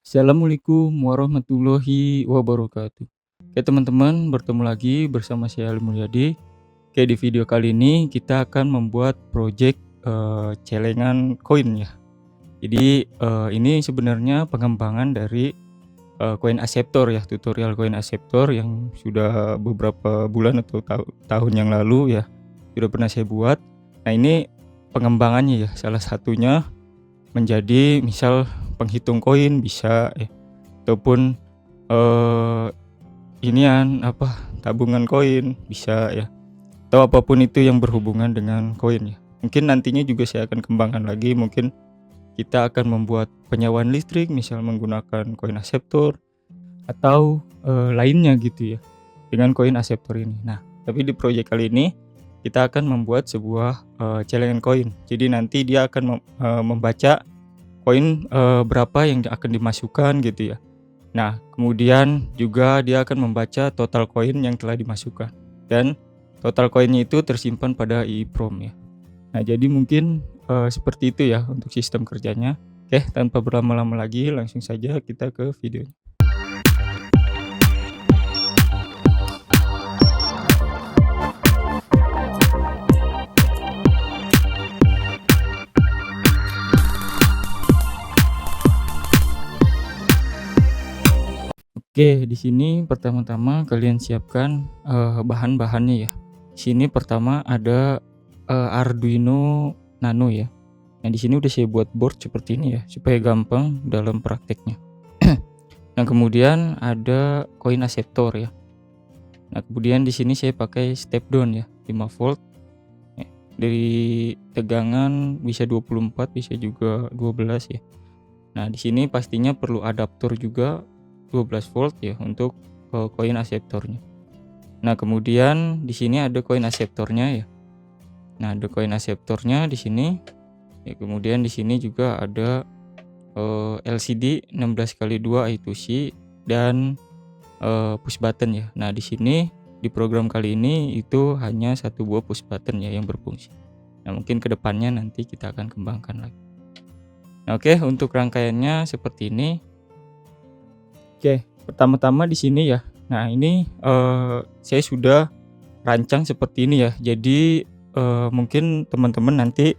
Assalamualaikum warahmatullahi wabarakatuh. Oke teman-teman, bertemu lagi bersama saya Ali Mulyadi. Oke, di video kali ini kita akan membuat project celengan koin ya. Jadi ini sebenarnya pengembangan dari koin Acceptor ya, tutorial koin Acceptor yang sudah beberapa bulan atau tahun yang lalu ya sudah pernah saya buat. Nah ini pengembangannya ya, salah satunya menjadi misal penghitung koin bisa ataupun inian tabungan koin bisa ya, atau apapun itu yang berhubungan dengan koin ya. Mungkin nantinya juga saya akan kembangkan lagi, mungkin kita akan membuat penyewaan listrik misal menggunakan koin Acceptor atau lainnya gitu ya dengan koin Acceptor ini. Nah, tapi di proyek kali ini kita akan membuat sebuah celengan koin. Jadi nanti dia akan membaca koin berapa yang akan dimasukkan gitu ya. Nah, kemudian juga dia akan membaca total koin yang telah dimasukkan dan total koinnya itu tersimpan pada EEPROM ya. Nah, jadi mungkin seperti itu ya untuk sistem kerjanya. Oke, tanpa berlama-lama lagi langsung saja kita ke videonya. Oke, di sini pertama-tama kalian siapkan bahan-bahannya ya. Di sini pertama ada Arduino Nano ya. Nah, di sini udah saya buat board seperti ini ya supaya gampang dalam prakteknya. Nah, kemudian ada koin Acceptor ya. Nah, kemudian di sini saya pakai step down ya, 5 volt. Ya, dari tegangan bisa 24, bisa juga 12 ya. Nah, di sini pastinya perlu adaptor juga 12 volt ya untuk koin Acceptornya. Nah, kemudian di sini ada koin Acceptornya ya. Nah, ada koin Acceptornya di sini. Ya, kemudian di sini juga ada LCD 16x2 I2C dan push button ya. Nah, di sini di program kali ini itu hanya satu buah push button ya yang berfungsi. Nah, mungkin kedepannya nanti kita akan kembangkan lagi. Nah, oke, untuk rangkaiannya seperti ini. Oke, pertama-tama di sini ya. Nah, ini saya sudah rancang seperti ini ya. Jadi mungkin teman-teman nanti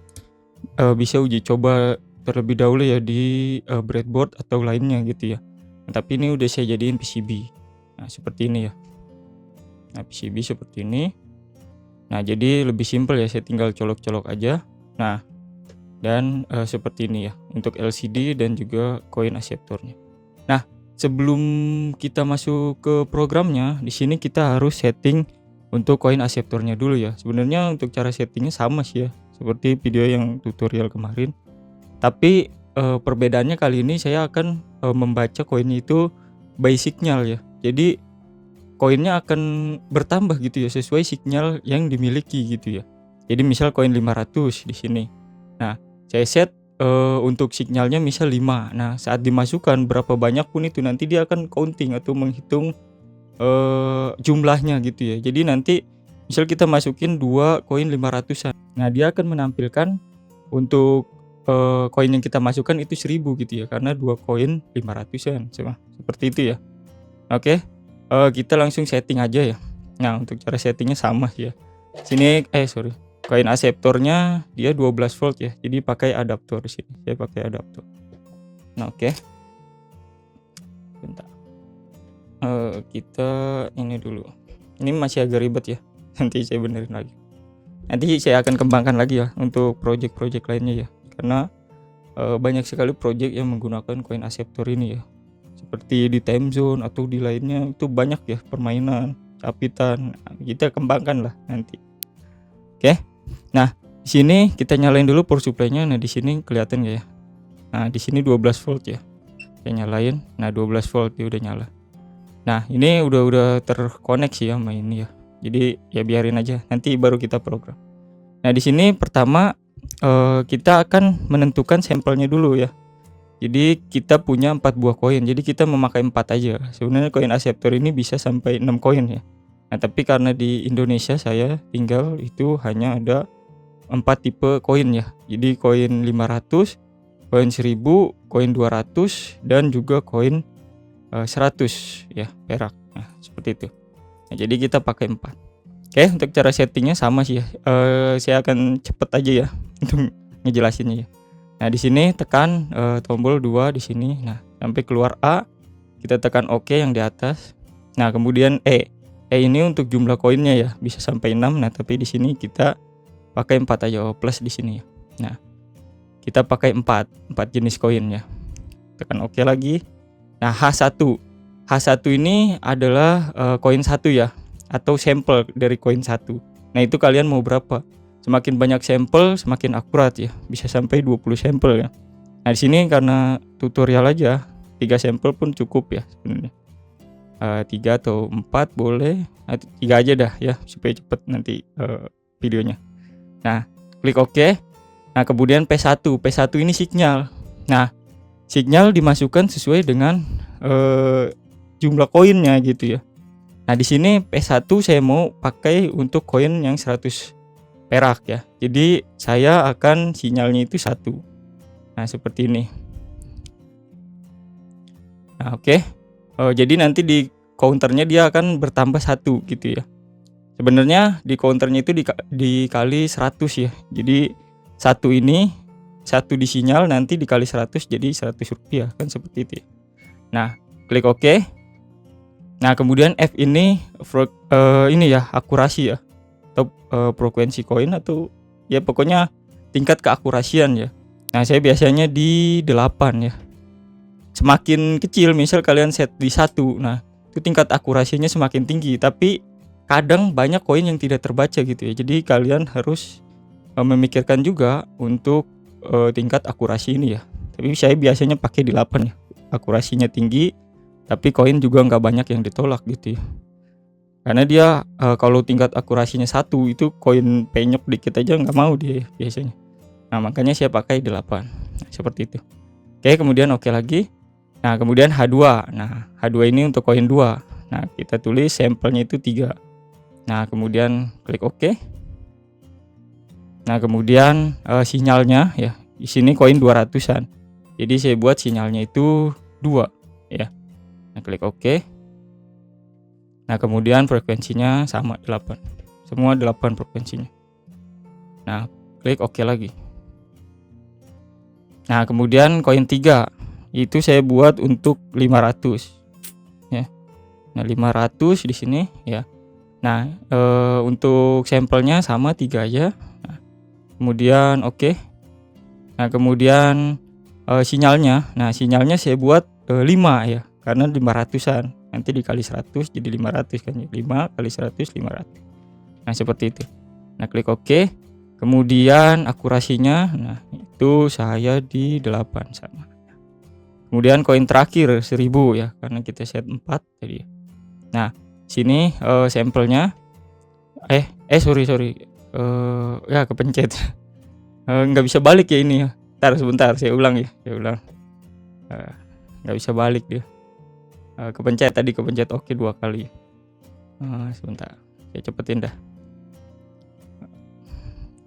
bisa uji coba terlebih dahulu ya di breadboard atau lainnya gitu ya. Nah, tapi ini udah saya jadiin PCB. Nah, seperti ini ya. Nah, PCB seperti ini. Nah, jadi lebih simpel ya, saya tinggal colok-colok aja. Nah, dan seperti ini ya untuk LCD dan juga koin Acceptornya. Nah, sebelum kita masuk ke programnya, di sini kita harus setting untuk koin Acceptornya dulu ya. Sebenarnya untuk cara settingnya sama sih ya, seperti video yang tutorial kemarin. Tapi perbedaannya kali ini saya akan membaca koinnya itu by signal ya. Jadi koinnya akan bertambah gitu ya sesuai signal yang dimiliki gitu ya. Jadi misal koin 500 di sini. Nah, saya set untuk signalnya misal 5. Nah, saat dimasukkan berapa banyak pun itu nanti dia akan counting atau menghitung jumlahnya gitu ya. Jadi nanti misal kita masukin 2 koin 500-an. Nah, dia akan menampilkan untuk koin yang kita masukkan itu 1000 gitu ya, karena 2 koin 500-an seperti itu ya. Oke, kita langsung setting aja ya. Nah, untuk cara settingnya sama ya. Sini koin Acceptornya dia 12 volt ya. Jadi pakai adaptor di sini. Saya pakai adaptor. Nah, oke. Bentar. Kita ini dulu. Ini masih agak ribet ya. Nanti saya benerin lagi. Nanti saya akan kembangkan lagi ya untuk project-project lainnya ya. Karena banyak sekali project yang menggunakan koin Acceptor ini ya. Seperti di time zone atau di lainnya itu banyak ya permainan, capitan. Nah, kita kembangkan lah nanti. Oke. Nah, di sini kita nyalain dulu power supply-nya. Nah, di sini kelihatan ya. Nah, di sini 12 volt ya. Saya nyalain. Nah, 12 volt dia udah nyala. Nah, ini udah terkoneksi ya sama ini ya. Jadi ya biarin aja. Nanti baru kita program. Nah, di sini pertama kita akan menentukan sampelnya dulu ya. Jadi kita punya 4 buah koin. Jadi kita memakai 4 aja. Sebenarnya koin Acceptor ini bisa sampai 6 koin ya. Nah, tapi karena di Indonesia saya tinggal itu hanya ada 4 tipe koin ya. Jadi koin 500, koin 1000, koin 200 dan juga koin 100 ya perak. Nah, seperti itu. Nah, jadi kita pakai 4. Oke, untuk cara settingnya sama sih ya. Saya akan cepet aja ya untuk ngejelasinnya ya. Nah, di sini tekan tombol 2 di sini. Nah, sampai keluar A, kita tekan OK yang di atas. Nah, kemudian E. E ini untuk jumlah koinnya ya, bisa sampai 6. Nah, tapi di sini kita pakai 4 aja, plus di sini ya. Nah, kita pakai 4 jenis koin ya. Tekan OK lagi. Nah, H1 ini adalah koin 1 ya, atau sampel dari koin 1. Nah, itu kalian mau berapa? Semakin banyak sampel semakin akurat ya, bisa sampai 20 sampel ya. Nah, di sini karena tutorial aja, 3 sampel pun cukup ya sebenarnya. 3 atau 4 boleh, 3 aja dah ya supaya cepet nanti videonya. Nah, klik OK. Nah, kemudian P1 ini sinyal. Nah, sinyal dimasukkan sesuai dengan jumlah koinnya gitu ya. Nah, di sini P1 saya mau pakai untuk koin yang 100 perak ya. Jadi saya akan sinyalnya itu 1. Nah, seperti ini. Nah, oke. Jadi nanti di counternya dia akan bertambah 1 gitu ya. Sebenarnya di counternya itu dikali 100 ya. Jadi 1 ini 1 di sinyal nanti dikali 100 jadi 100 rupiah kan seperti itu ya. Nah, klik OK. Nah, kemudian F ini ini ya akurasi ya, atau frekuensi koin, atau ya pokoknya tingkat keakurasian ya. Nah, saya biasanya di 8 ya. Semakin kecil, misal kalian set di 1, nah itu tingkat akurasinya semakin tinggi, tapi kadang banyak koin yang tidak terbaca gitu ya. Jadi kalian harus memikirkan juga untuk tingkat akurasi ini ya. Tapi saya biasanya pakai di 8 ya. Akurasinya tinggi, tapi koin juga nggak banyak yang ditolak gitu ya. Karena dia kalau tingkat akurasinya 1 itu koin penyok dikit aja nggak mau dia ya, biasanya. Nah, makanya saya pakai 8. Nah, seperti itu. Oke, kemudian OK lagi. Nah, kemudian H2. Nah, H2 ini untuk koin 2. Nah, kita tulis sampelnya itu 3. Nah, kemudian klik OK. Nah, kemudian sinyalnya ya. Di sini koin 200-an. Jadi saya buat sinyalnya itu 2 ya. Nah, klik OK. Nah, kemudian frekuensinya sama 8. Semua 8 frekuensinya. Nah, klik OK lagi. Nah, kemudian koin 3 itu saya buat untuk 500 ya. Nah, 500 di sini ya. Nah, untuk sampelnya sama 3 aja. Nah, kemudian OK. Nah, kemudian sinyalnya. Nah, sinyalnya saya buat 5 ya, karena 500-an. Nanti dikali 100 jadi 500 kan. 5 kali 100 500. Nah, seperti itu. Nah, klik OK. Kemudian akurasinya, nah itu saya di 8 sama. Kemudian koin terakhir 1000 ya, karena kita set 4 tadi. Nah, sini sampelnya sorry ya kepencet. Nggak bisa balik ya ini ya. Sebentar saya ulang ya. Nggak bisa balik dia. Kepencet OK 2 kali. Sebentar, saya cepetin dah.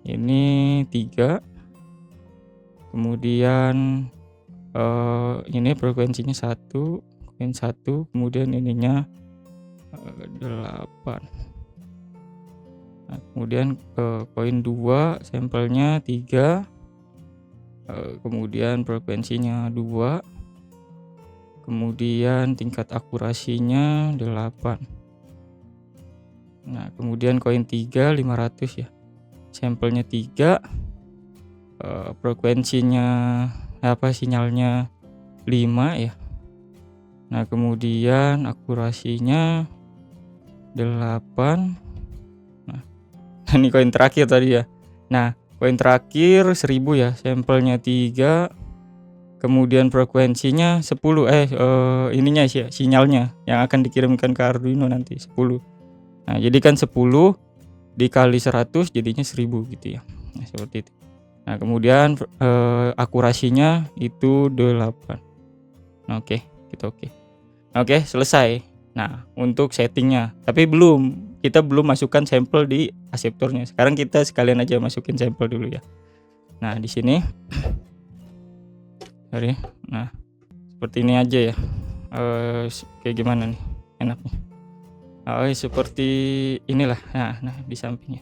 Ini 3. Kemudian ini frekuensinya 1, koin 1, kemudian ininya 8. Nah, kemudian koin 2 sampelnya 3, kemudian frekuensinya 2, kemudian tingkat akurasinya 8. Nah, kemudian koin 3 500 ya, sampelnya 3, frekuensinya sinyalnya 5 ya. Nah, kemudian akurasinya 8. Nah, ini koin terakhir tadi ya. Nah, koin terakhir 1000 ya, sampelnya 3, kemudian frekuensinya 10 ininya sih ya, sinyalnya yang akan dikirimkan ke Arduino nanti 10. Nah, jadi kan 10 dikali 100 jadinya 1000 gitu ya. Nah, seperti itu. Nah, kemudian akurasinya itu 8. Nah, oke, kita oke. Oke, selesai. Nah, untuk settingnya, tapi kita belum masukkan sampel di aseptornya. Sekarang kita sekalian aja masukin sampel dulu ya. Nah, di sini Sorry. Nah, seperti ini aja ya. Kayak gimana nih enaknya? Seperti inilah. Nah di sampingnya.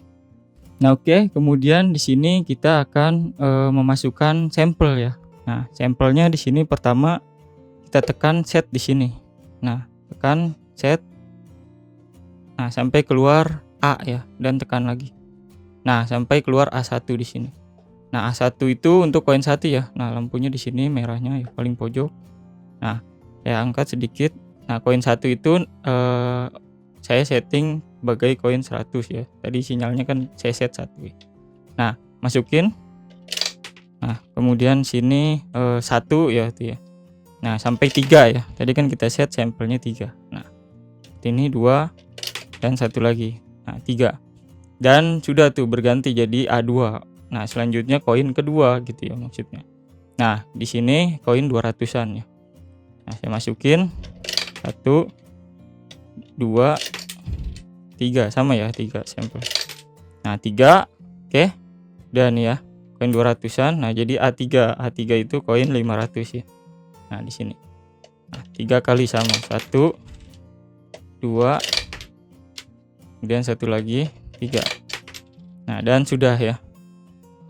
Nah, oke, kemudian di sini kita akan memasukkan sampel ya. Nah, sampelnya di sini pertama kita tekan set di sini. Nah, tekan set. Nah, sampai keluar A ya, dan tekan lagi. Nah, sampai keluar A1 di sini. Nah, A1 itu untuk koin 1 ya. Nah, lampunya di sini merahnya ya, paling pojok. Nah, saya angkat sedikit. Nah, koin 1 itu saya setting sebagai koin 100 ya. Tadi sinyalnya kan saya set 1 ya. Nah, masukin. Nah, kemudian sini 1 ya itu ya. Nah, sampai 3 ya. Tadi kan kita set sampelnya 3. Nah, ini 2 dan 1 lagi. Nah, 3. Dan sudah tuh berganti jadi A2. Nah, selanjutnya koin kedua gitu ya maksudnya. Nah, di sini koin 200-an ya. Nah, saya masukin 1 2 3 sama ya, 3 sampel. Nah, 3. Oke. Dan ya, koin 200-an. Nah, jadi A3. A3 itu koin 500 ya. Nah, di sini. Nah, 3 kali sama. 1 2 kemudian 1 lagi 3. Nah, dan sudah ya.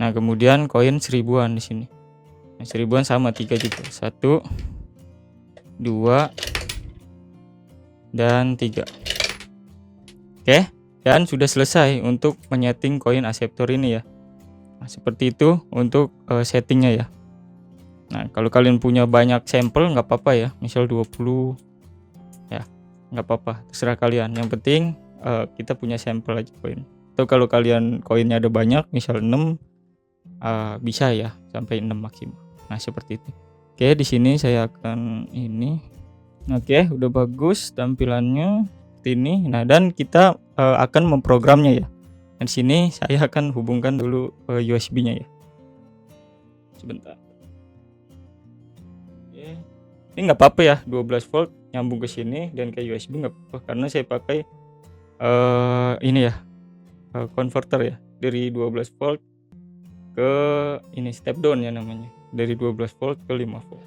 Nah, kemudian koin 1000-an di sini. Nah, 1000-an sama 3 juga. 1 2 dan 3. Oke, dan sudah selesai untuk menyeting koin aseptor ini ya. Nah, seperti itu untuk settingnya ya. Nah, kalau kalian punya banyak sampel nggak apa-apa ya, misal 20 ya, nggak apa-apa, terserah kalian. Yang penting kita punya sampel aja koin. Atau kalau kalian koinnya ada banyak, misal 6, bisa ya sampai 6 maksimal. Nah, seperti itu. Oke, di sini saya akan ini. Oke, udah bagus tampilannya seperti ini. Nah, dan kita akan memprogramnya ya. Dan sini saya akan hubungkan dulu USB-nya ya. Sebentar. Oke. Ini nggak apa-apa ya, 12 volt nyambung ke sini dan ke USB nggak apa-apa karena saya pakai ini ya, converter ya, dari 12 volt ke ini step down ya namanya, dari 12 volt ke 5 volt.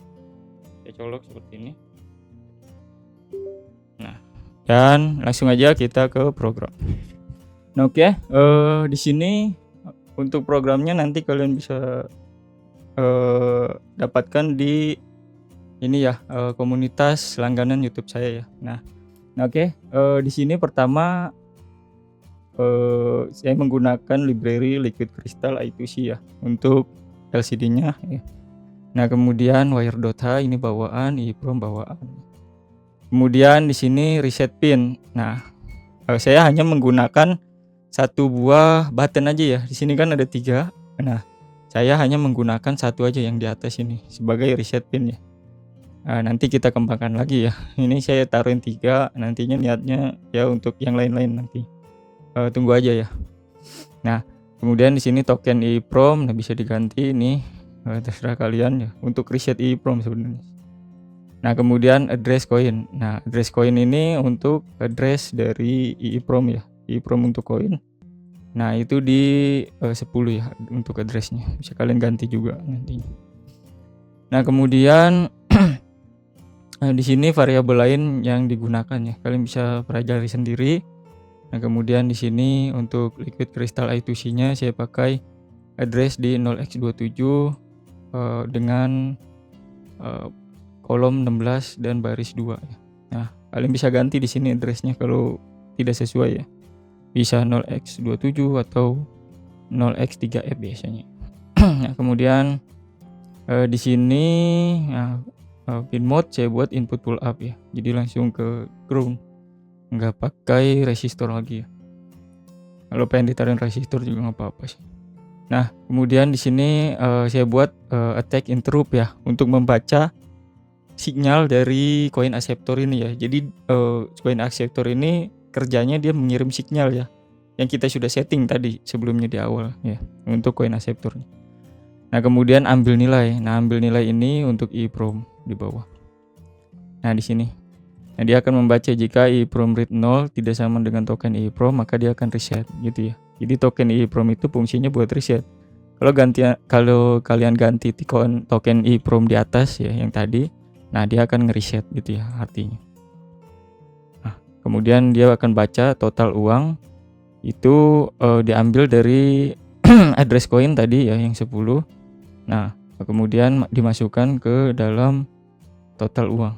Saya colok seperti ini. Nah, dan langsung aja kita ke program. Nah, oke, di sini untuk programnya nanti kalian bisa dapatkan di ini ya, komunitas langganan YouTube saya ya. Nah, oke, di sini pertama saya menggunakan library Liquid Crystal I2C ya untuk LCD-nya ya. Nah, kemudian wire.h ini bawaan, EEPROM bawaan. Kemudian di sini reset pin. Nah, saya hanya menggunakan satu buah button aja ya. Di sini kan ada 3. Nah, saya hanya menggunakan satu aja yang di atas ini sebagai reset pin ya. Nah, nanti kita kembangkan lagi ya. Ini saya taruhin 3, nantinya niatnya ya untuk yang lain-lain nanti. Tunggu aja ya. Nah, kemudian di sini token EEPROM, nah bisa diganti ini, terserah kalian ya. Untuk reset EEPROM sebenarnya. Nah, kemudian address coin. Nah, address coin ini untuk address dari EEPROM ya. EEPROM untuk koin. Nah, itu di 10 ya untuk addressnya. Bisa kalian ganti juga nantinya. Nah, kemudian di sini variabel lain yang digunakan ya. Kalian bisa pelajari sendiri. Nah, kemudian di sini untuk Liquid Crystal I2C-nya saya pakai address di 0x27 dengan kolom 16 dan baris 2 ya. Nah, kalian bisa ganti di sini address-nya kalau tidak sesuai ya. Bisa 0x27 atau 0x3f biasanya. Nah, kemudian di sini pin mode saya buat input pull up ya. Jadi langsung ke ground. Nggak pakai resistor lagi ya. Kalau pengen ditaruhin resistor juga nggak apa-apa sih. Nah, kemudian di sini saya buat attack interrupt ya untuk membaca sinyal dari koin acceptor ini ya. Jadi koin acceptor ini kerjanya dia mengirim sinyal ya, yang kita sudah setting tadi sebelumnya di awal ya untuk koin acceptor. Nah, kemudian ambil nilai. Nah, ambil nilai ini untuk EEPROM di bawah. Nah, di sini. Nah, dia akan membaca jika EEPROM read 0 tidak sama dengan token EEPROM, maka dia akan reset gitu ya. Jadi token EEPROM itu fungsinya buat reset. Kalau kalian ganti token EEPROM di atas ya yang tadi, nah dia akan ngereset gitu ya artinya. Nah, kemudian dia akan baca total uang itu diambil dari address koin tadi ya yang 10. Nah, kemudian dimasukkan ke dalam total uang.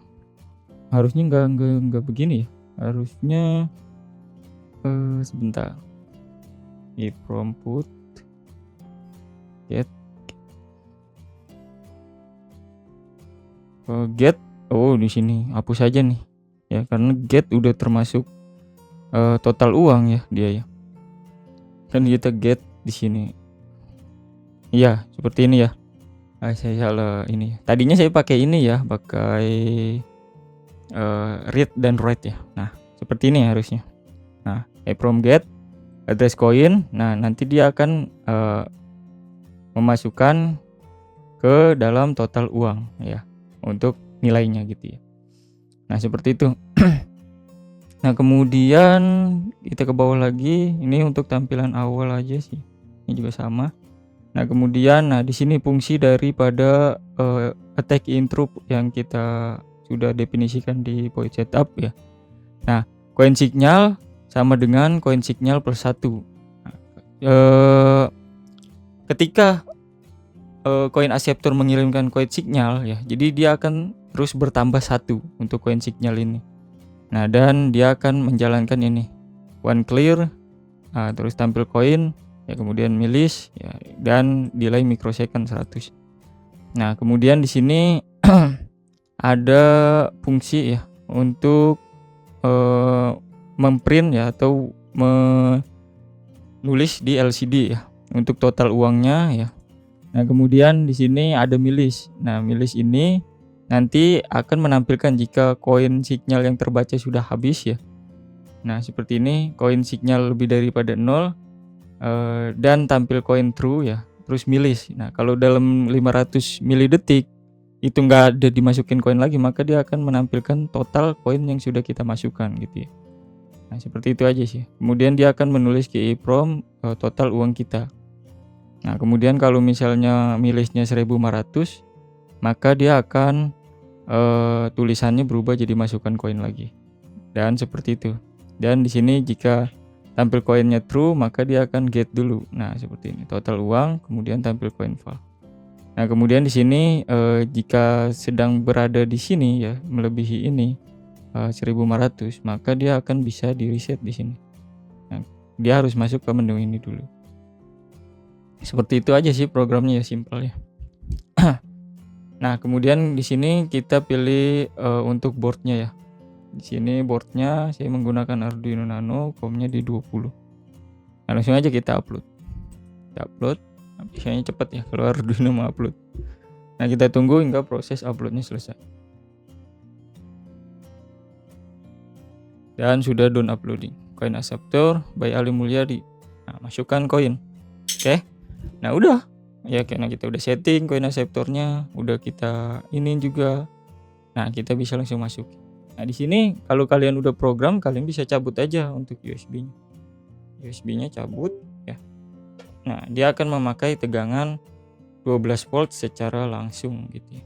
Harusnya enggak begini ya. Harusnya sebentar. EEPROM put get get di sini hapus aja nih ya, karena get udah termasuk total uang ya dia ya. Kan kita get di sini. Iya, seperti ini ya. Saya salah ini. Tadinya saya pakai ini ya, pakai read dan write ya. Nah, seperti ini harusnya. Nah, EEPROM get address coin. Nah, nanti dia akan memasukkan ke dalam total uang ya untuk nilainya gitu ya. Nah, seperti itu. Nah, kemudian kita ke bawah lagi. Ini untuk tampilan awal aja sih. Ini juga sama. Nah, kemudian di sini fungsi daripada attack intrude yang kita sudah definisikan di void setup ya. Nah, coin signal sama dengan coin signal plus 1. Nah, ketika koin acceptor mengirimkan coin signal ya, jadi dia akan terus bertambah 1 untuk coin signal ini. Nah, dan dia akan menjalankan ini one clear, terus tampil koin ya, kemudian milis ya, dan delay microsecond 100. Nah, kemudian di sini ada fungsi ya untuk memprint ya atau menulis di LCD ya untuk total uangnya ya. Nah, kemudian di sini ada milis. Nah, milis ini nanti akan menampilkan jika koin signal yang terbaca sudah habis ya. Nah, seperti ini, koin signal lebih daripada 0 dan tampil koin true ya, terus milis. Nah, kalau dalam 500 milidetik itu nggak ada dimasukin koin lagi, maka dia akan menampilkan total koin yang sudah kita masukkan gitu ya. Nah, seperti itu aja sih. Kemudian dia akan menulis ke EEPROM total uang kita. Nah, kemudian kalau misalnya milisnya 1500, maka dia akan tulisannya berubah jadi masukkan koin lagi. Dan seperti itu. Dan di sini jika tampil koinnya true, maka dia akan get dulu. Nah, seperti ini. Total uang, kemudian tampil koin val. Nah, kemudian di sini jika sedang berada di sini ya, melebihi ini 1500, maka dia akan bisa di reset di sini. Nah, dia harus masuk ke menu ini dulu. Seperti itu aja sih programnya ya, simpel ya. Nah, kemudian di sini kita pilih untuk boardnya ya. Di sini boardnya saya menggunakan Arduino Nano, COM-nya di 20. Nah, langsung aja kita upload. Kita upload. Nah, biasanya cepat ya kalau Arduino mau upload. Nah, kita tunggu hingga proses uploadnya selesai. Dan sudah done uploading. Coin acceptor by Ali Mulyadi. Nah, masukkan koin. Oke. Nah, udah. Ya, karena kita udah setting coin acceptornya, udah kita ini juga. Nah, kita bisa langsung masuk. Nah, di sini kalau kalian udah program, kalian bisa cabut aja untuk USB-nya. USB-nya cabut ya. Nah, dia akan memakai tegangan 12 volt secara langsung gitu ya.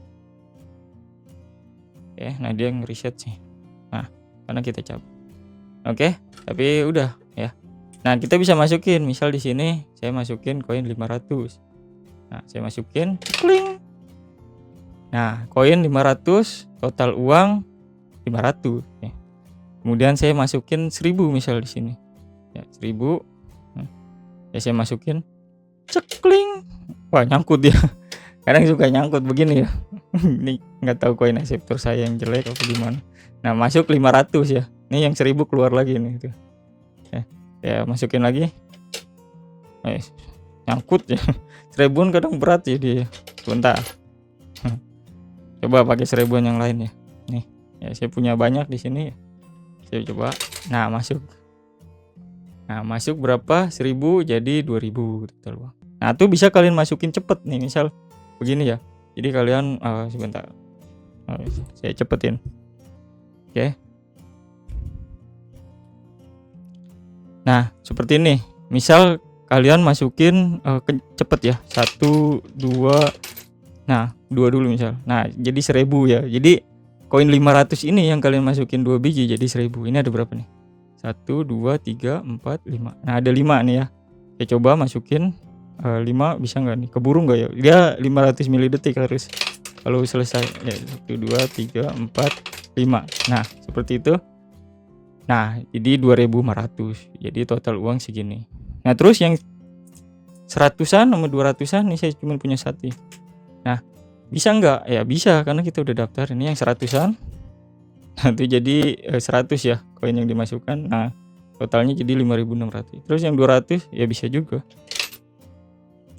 Oke, nah dia ngereset sih. Nah, karena kita cabut. Oke, tapi udah ya. Nah, kita bisa masukin, misal di sini saya masukin koin 500. Nah, saya masukin, kling. Nah, koin 500, total uang 500 ya. Kemudian saya masukin 1000 misal di sini. Ya, 1000. Ya, saya masukin, cekling. Wah, nyangkut ya. Kadang suka nyangkut begini ya. Ini nggak tahu koin acceptor saya yang jelek atau gimana. Nah, masuk 500 ya. Ini yang 1000 keluar lagi nih itu. Ya, masukin lagi. Nyangkut ya. 1000 kadang berat ya dia. Sebentar. Coba pakai 1000 yang lain ya. Nih, ya saya punya banyak di sini ya. Saya coba. Nah, masuk. Nah, masuk berapa? 1000 jadi 2000 total uang. Nah, tuh bisa kalian masukin cepet nih, misal begini ya. Jadi kalian sebentar. Saya cepetin. Oke. Nah, seperti ini. Misal kalian masukin cepet ya, 1, 2. Nah 2 dulu misal. Nah jadi 1000 ya. Jadi koin 500 ini yang kalian masukin 2 biji jadi 1000. Ini ada berapa nih? 1, 2, 3, 4, 5. Nah ada 5 nih ya. Saya coba masukin 5, bisa nggak nih? Keburu nggak ya? Dia 500 milidetik harus kalau selesai ya. 1, 2, 3, 4, 5. Nah seperti itu. Nah jadi 2500. Jadi total uang segini. Nah terus yang 100-an sama 200-an nih saya cuma punya 1. Nah bisa nggak? Ya bisa karena kita udah daftar. Ini yang 100-an. Nah itu jadi 100 ya koin yang dimasukkan. Nah totalnya jadi 5.600. Terus yang 200 ya bisa juga.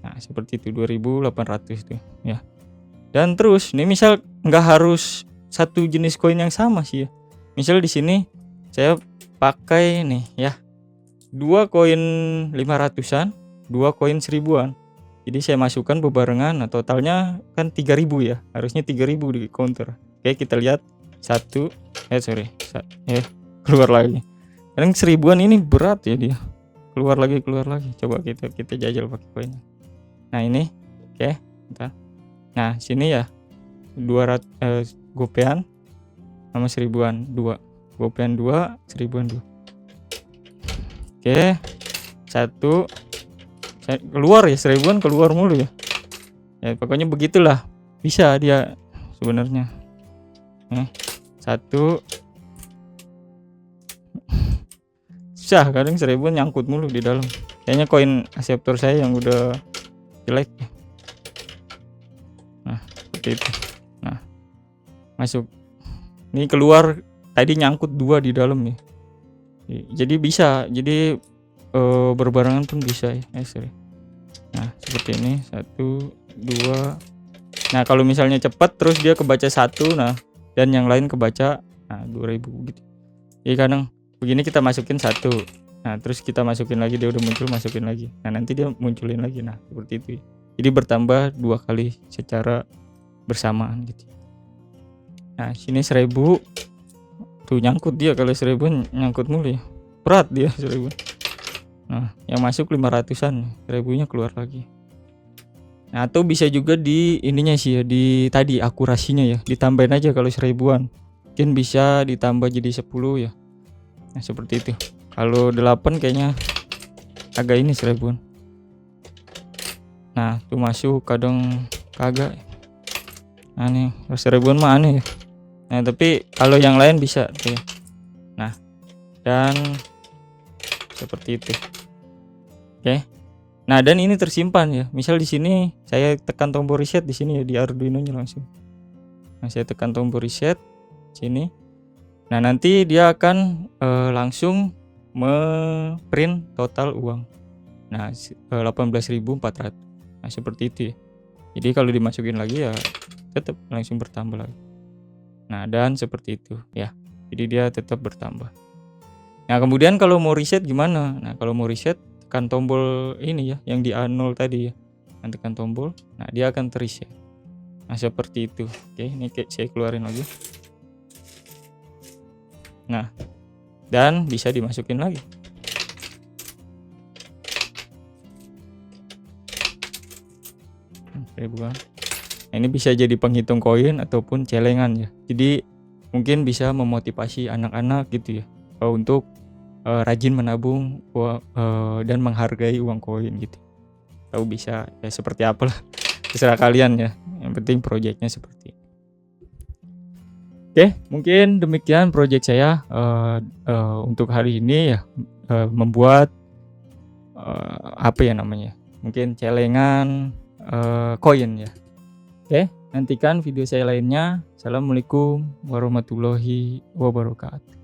Nah seperti itu 2.800 tuh ya. Dan terus nih misal nggak harus satu jenis koin yang sama sih ya. Misal di sini saya pakai nih ya 2 koin 500-an, 2 koin 1000-an. Jadi saya masukkan bebarengan. Nah totalnya kan 3.000 ya. Harusnya 3.000 di counter. Oke kita lihat. Keluar lagi. Kadang 1000-an ini berat ya dia. Keluar lagi. Coba kita jajal pakai koinnya. Nah ini. Oke, bentar. Nah, sini ya 200 gopean sama 1000-an 2. Gopean 2, 1000-an 2. Oke. 1 keluar ya 1000-an keluar mulu ya. Ya pokoknya begitulah. Bisa dia sebenarnya. 1 susah kadang 1000-an nyangkut mulu di dalam. Kayaknya koin akseptor saya yang udah jelek. Nah seperti itu. Nah masuk ini keluar tadi nyangkut 2 di dalam ya. Jadi bisa jadi berbarengan pun bisa ya. Nah seperti ini 1, 2. Nah kalau misalnya cepat terus dia kebaca 1 nah dan yang lain kebaca 2000 gitu. Jadi kadang begini kita masukin 1. Nah terus kita masukin lagi dia udah muncul masukin lagi. Nah nanti dia munculin lagi. Nah seperti itu. Jadi bertambah 2 kali secara bersamaan gitu. Nah sini 1000 tuh nyangkut dia kalau 1000 nyangkut mulu ya. Berat dia 1000. Nah yang masuk 500-an 1000-nya keluar lagi. Nah atau bisa juga di ininya sih ya di tadi akurasinya ya ditambahin aja kalau 1000-an. Mungkin bisa ditambah jadi 10 ya. Nah seperti itu. Kalau 8 kayaknya agak ini 1000-an. Nah tuh masuk kadang kagak. Nah nih 1000-an mah aneh ya. Nah tapi kalau yang lain bisa tuh ya. Nah dan seperti itu. Oke. Nah dan ini tersimpan ya. Misal di sini saya tekan tombol reset di sini ya di Arduino-nya langsung. Nah saya tekan tombol reset sini. Nah nanti dia akan langsung print total uang. Nah 18.400. Nah seperti itu ya. Jadi kalau dimasukin lagi ya tetap langsung bertambah lagi. Nah dan seperti itu ya. Jadi dia tetap bertambah. Nah kemudian kalau mau reset gimana? Nah kalau mau reset tekan tombol ini ya yang di A0 tadi ya. Tekan tombol. Nah dia akan terreset. Nah seperti itu. Oke ini saya keluarin lagi. Nah dan bisa dimasukin lagi. Nah, ini bisa jadi penghitung koin ataupun celengan ya. Jadi mungkin bisa memotivasi anak-anak gitu ya untuk rajin menabung dan menghargai uang koin gitu. Tahu bisa ya seperti apalah terserah kalian ya. Yang penting proyeknya seperti ini. Oke, mungkin demikian proyek saya untuk hari ini ya membuat apa ya namanya? Mungkin celengan koin ya. Oke, nantikan video saya lainnya. Assalamualaikum warahmatullahi wabarakatuh.